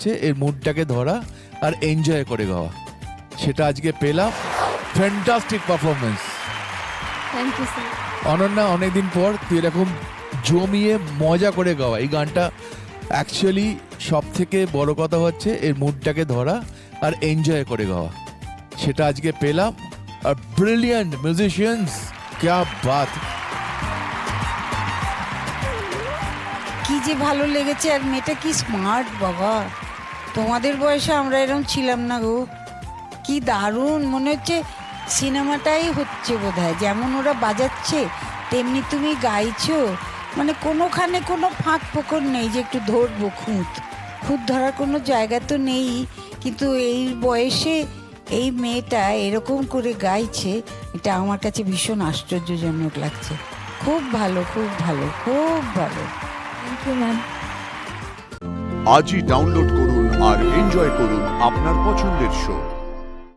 এর মুডটাকে ধরা আর এনজয় করে গাওয়া, সেটা আজকে পেলাম। Fantastic performance thank you sir. Ananya, অনেকদিন পর তুই এরকম জমিয়ে মজা করে গাওয়া। এই গানটা অ্যাকচুয়ালি সব থেকে বড় কথা হচ্ছে এর মুডটাকে ধরা আর এনজয় করে গাওয়া, সেটা আজকে পেলাম। আর ব্রিলিয়ান্ট মিউজিশিয়ানস, ক্যা বাত। কি যে ভালো লেগেছে, আর মেয়েটা কি স্মার্ট বাবা। তোমাদের বয়সে আমরা এরকম ছিলাম না গো। কি দারুণ, মনে হচ্ছে সিনেমাটাই হচ্ছে বোধহয়। যেমন ওরা বাজাচ্ছে তেমনি তুমি গাইছো, মানে কোনোখানে কোনো ফাঁক ফোকর নেই যে একটু ধরবো খুঁত ধরার কোনো জায়গা তো নেই। কিন্তু এই বয়সে এই মেয়েটা এরকম করে গাইছে, এটা আমার কাছে ভীষণ আশ্চর্যজনক লাগছে। খুব ভালো, খুব ভালো, খুব ভালো। Thank you ma'am. আজই ডাউনলোড করুন আর এনজয় করুন আপনার পছন্দের শো।